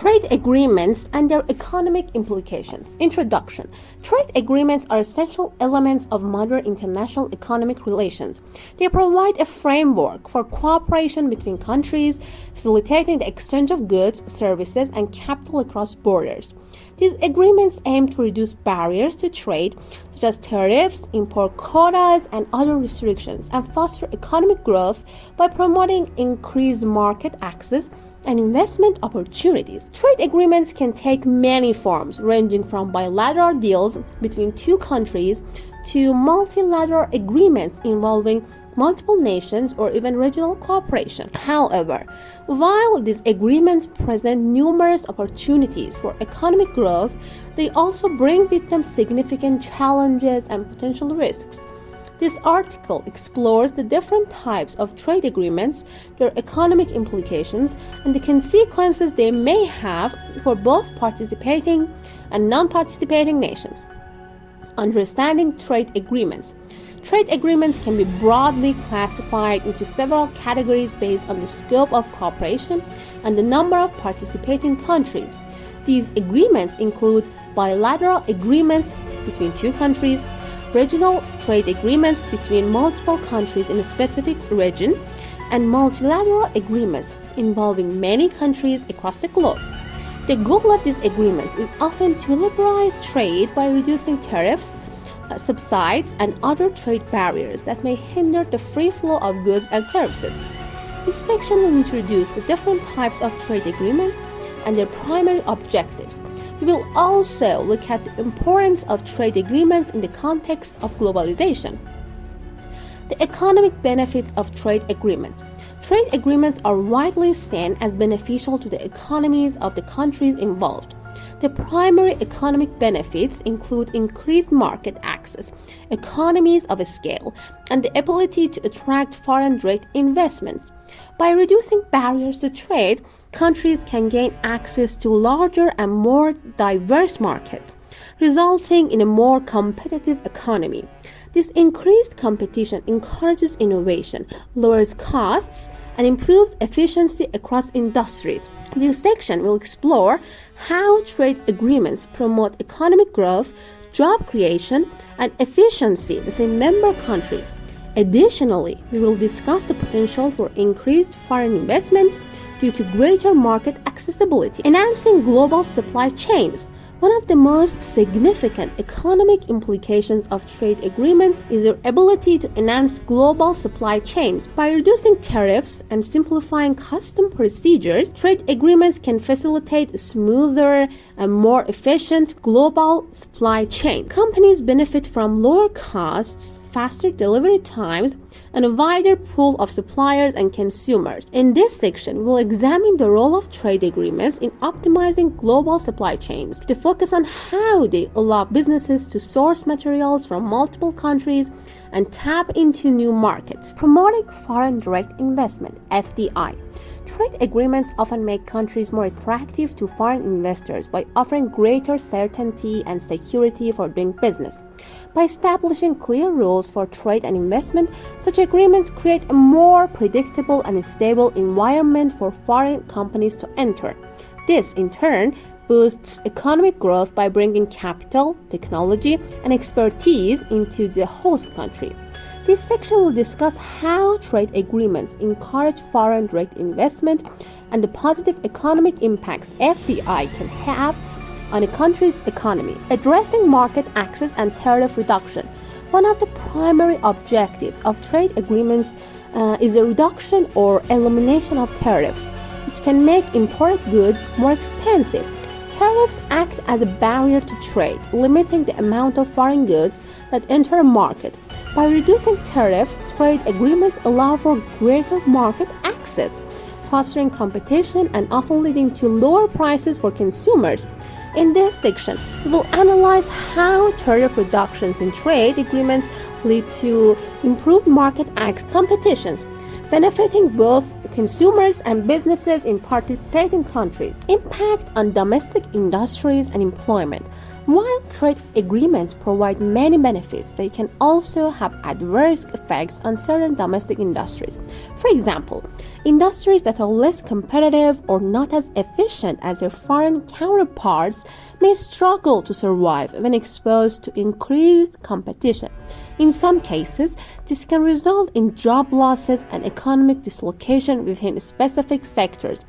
Trade agreements and their economic implications. Introduction. Trade agreements are essential elements of modern international economic relations. They provide a framework for cooperation between countries, facilitating the exchange of goods, services, and capital across borders. These agreements aim to reduce barriers to trade, such as tariffs, import quotas, and other restrictions, and foster economic growth by promoting increased market access and investment opportunities. Trade agreements can take many forms, ranging from bilateral deals between two countries to multilateral agreements involving multiple nations or even regional cooperation. However, while these agreements present numerous opportunities for economic growth, they also bring with them significant challenges and potential risks. This article explores the different types of trade agreements, their economic implications, and the consequences they may have for both participating and non-participating nations. Understanding trade agreements. Trade agreements can be broadly classified into several categories based on the scope of cooperation and the number of participating countries. These agreements include bilateral agreements between two countries, regional trade agreements between multiple countries in a specific region, and multilateral agreements involving many countries across the globe. The goal of these agreements is often to liberalize trade by reducing tariffs, subsidies, and other trade barriers that may hinder the free flow of goods and services. This section will introduce the different types of trade agreements and their primary objectives. We will also look at the importance of trade agreements in the context of globalization. The economic benefits of trade agreements. Trade agreements are widely seen as beneficial to the economies of the countries involved. The primary economic benefits include increased market access, economies of scale, and the ability to attract foreign direct investments. By reducing barriers to trade, countries can gain access to larger and more diverse markets, resulting in a more competitive economy. This increased competition encourages innovation, lowers costs, and improves efficiency across industries. This section will explore how trade agreements promote economic growth, job creation, and efficiency within member countries. Additionally, we will discuss the potential for increased foreign investments due to greater market accessibility. Enhancing global supply chains. One of the most significant economic implications of trade agreements is their ability to enhance global supply chains. By reducing tariffs and simplifying custom procedures, trade agreements can facilitate a smoother and more efficient global supply chain. Companies benefit from lower costs, faster delivery times, and a wider pool of suppliers and consumers. In this section, we'll examine the role of trade agreements in optimizing global supply chains to focus on how they allow businesses to source materials from multiple countries and tap into new markets. Promoting foreign direct investment, FDI. Trade agreements often make countries more attractive to foreign investors by offering greater certainty and security for doing business. By establishing clear rules for trade and investment, such agreements create a more predictable and stable environment for foreign companies to enter. This, in turn, boosts economic growth by bringing capital, technology, and expertise into the host country. This section will discuss how trade agreements encourage foreign direct investment and the positive economic impacts FDI can have on a country's economy. Addressing market access and tariff reduction. One of the primary objectives of trade agreements is the reduction or elimination of tariffs, which can make imported goods more expensive. Tariffs act as a barrier to trade, limiting the amount of foreign goods that enter a market. By reducing tariffs, trade agreements allow for greater market access, fostering competition and often leading to lower prices for consumers. In this section, we will analyze how tariff reductions in trade agreements lead to improved market access competitions, benefiting both consumers and businesses in participating countries. Impact on domestic industries and employment. While trade agreements provide many benefits, they can also have adverse effects on certain domestic industries. For example, industries that are less competitive or not as efficient as their foreign counterparts may struggle to survive when exposed to increased competition. In some cases, this can result in job losses and economic dislocation within specific sectors.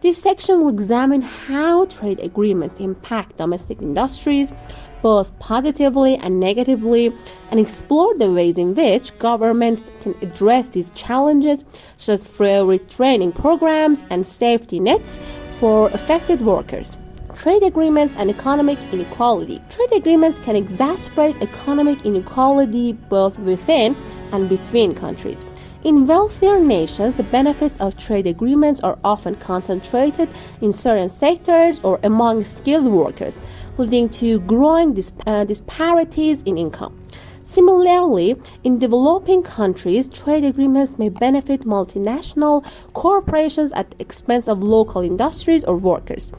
This section will examine how trade agreements impact domestic industries, both positively and negatively, and explore the ways in which governments can address these challenges, such as through retraining programs and safety nets for affected workers. Trade agreements and economic inequality. Trade agreements can exacerbate economic inequality both within and between countries. In wealthier nations, the benefits of trade agreements are often concentrated in certain sectors or among skilled workers, leading to growing disparities in income. Similarly, in developing countries, trade agreements may benefit multinational corporations at the expense of local industries or workers.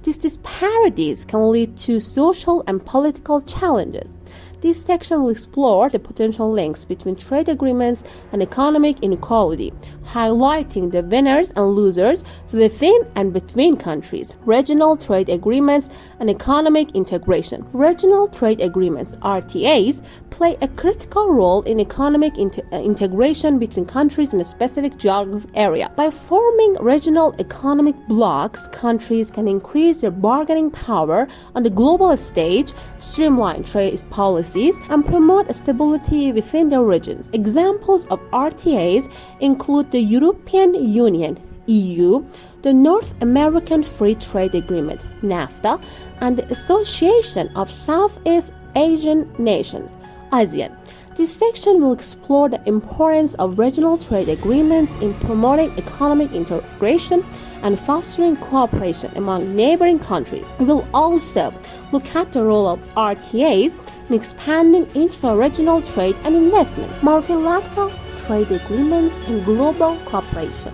These disparities can lead to social and political challenges. This section will explore the potential links between trade agreements and economic inequality, highlighting the winners and losers within and between countries. Regional trade agreements and economic integration. Regional trade agreements, RTAs, play a critical role in economic integration between countries in a specific geographic area. By forming regional economic blocs, countries can increase their bargaining power on the global stage, streamline trade policies, and promote stability within their regions. Examples of RTAs include the European Union, EU, the North American Free Trade Agreement, NAFTA, and the Association of Southeast Asian Nations, ASEAN. This section will explore the importance of regional trade agreements in promoting economic integration and fostering cooperation among neighboring countries. We will also look at the role of RTAs in expanding intra-regional trade and investment. Multilateral trade agreements and global cooperation.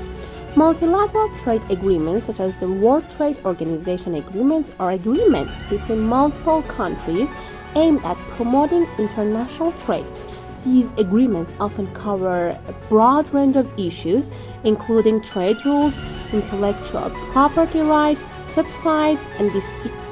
Multilateral trade agreements, such as the World Trade Organization agreements, are agreements between multiple countries aimed at promoting international trade. These agreements often cover a broad range of issues, including trade rules, intellectual property rights, subsidies,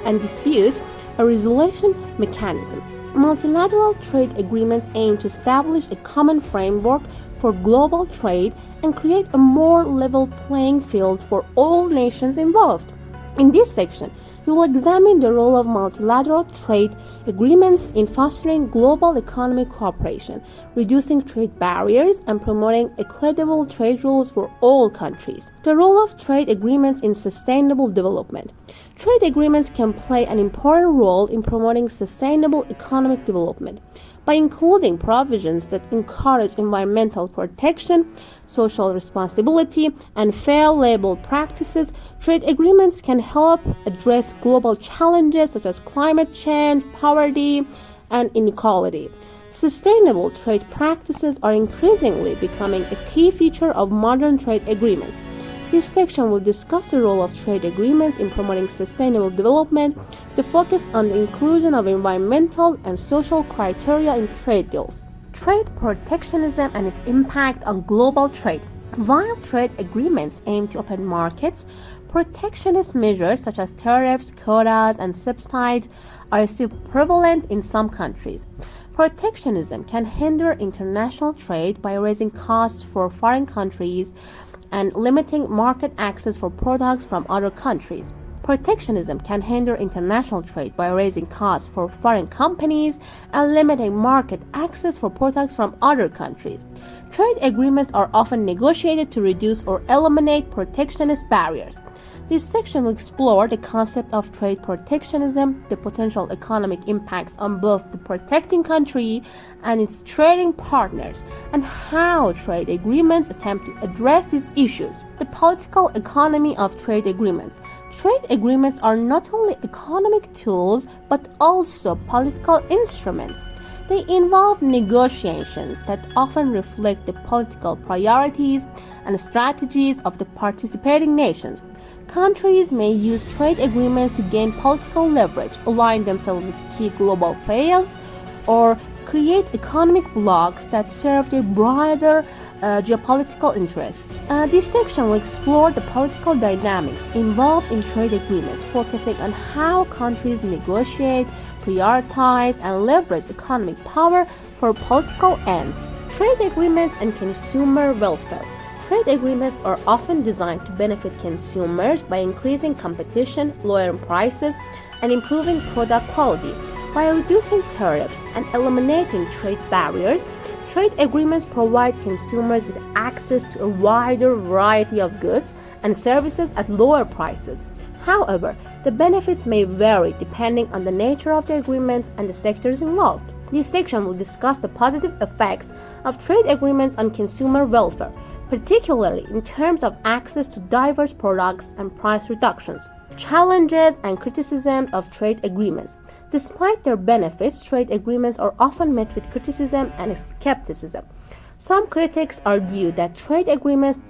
and dispute resolution mechanism. Multilateral trade agreements aim to establish a common framework for global trade and create a more level playing field for all nations involved. In this section, we will examine the role of multilateral trade agreements in fostering global economic cooperation, reducing trade barriers, and promoting equitable trade rules for all countries. The role of trade agreements in sustainable development. Trade agreements can play an important role in promoting sustainable economic development. By including provisions that encourage environmental protection, social responsibility, and fair labor practices, trade agreements can help address global challenges such as climate change, poverty, and inequality. Sustainable trade practices are increasingly becoming a key feature of modern trade agreements. This section will discuss the role of trade agreements in promoting sustainable development, with a focus on the inclusion of environmental and social criteria in trade deals. Trade protectionism and its impact on global trade. While trade agreements aim to open markets, protectionist measures such as tariffs, quotas, and subsidies are still prevalent in some countries. Protectionism can hinder international trade by raising costs for foreign countries and limiting market access for products from other countries. Protectionism can hinder international trade by raising costs for foreign companies and limiting market access for products from other countries. Trade agreements are often negotiated to reduce or eliminate protectionist barriers. This section will explore the concept of trade protectionism, the potential economic impacts on both the protecting country and its trading partners, and how trade agreements attempt to address these issues. The political economy of trade agreements. Trade agreements are not only economic tools but also political instruments. They involve negotiations that often reflect the political priorities and strategies of the participating nations. Countries may use trade agreements to gain political leverage, align themselves with key global players, or create economic blocs that serve their broader geopolitical interests. This section will explore the political dynamics involved in trade agreements, focusing on how countries negotiate, prioritize, and leverage economic power for political ends. Trade agreements and consumer welfare. Trade agreements are often designed to benefit consumers by increasing competition, lowering prices, and improving product quality. By reducing tariffs and eliminating trade barriers, trade agreements provide consumers with access to a wider variety of goods and services at lower prices. However, the benefits may vary depending on the nature of the agreement and the sectors involved. This section will discuss the positive effects of trade agreements on consumer welfare, particularly in terms of access to diverse products and price reductions. Challenges and criticisms of trade agreements. Despite their benefits, trade agreements are often met with criticism and skepticism. Some critics argue that trade agreements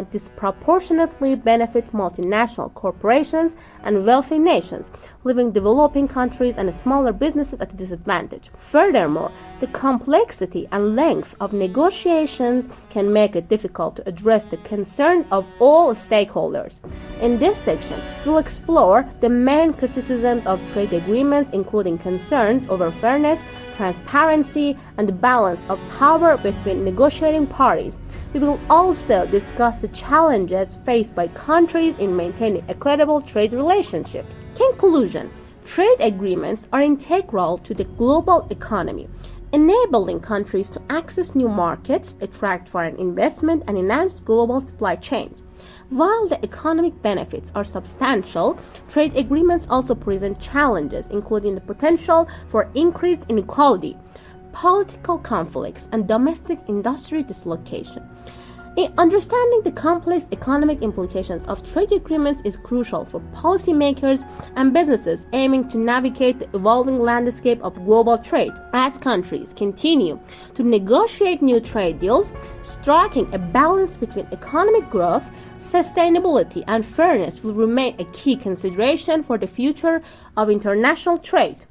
disproportionately benefit multinational corporations and wealthy nations, leaving developing countries and smaller businesses at a disadvantage. Furthermore, the complexity and length of negotiations can make it difficult to address the concerns of all stakeholders. In this section, we'll explore the main criticisms of trade agreements, including concerns over fairness, transparency, and the balance of power between negotiating parties. We will also discuss the challenges faced by countries in maintaining equitable trade relationships. Conclusion: trade agreements are integral to the global economy, enabling countries to access new markets, attract foreign investment, and enhance global supply chains. While the economic benefits are substantial, trade agreements also present challenges, including the potential for increased inequality, political conflicts, and domestic industry dislocation. In understanding the complex economic implications of trade agreements is crucial for policymakers and businesses aiming to navigate the evolving landscape of global trade. As countries continue to negotiate new trade deals, striking a balance between economic growth, sustainability, and fairness will remain a key consideration for the future of international trade.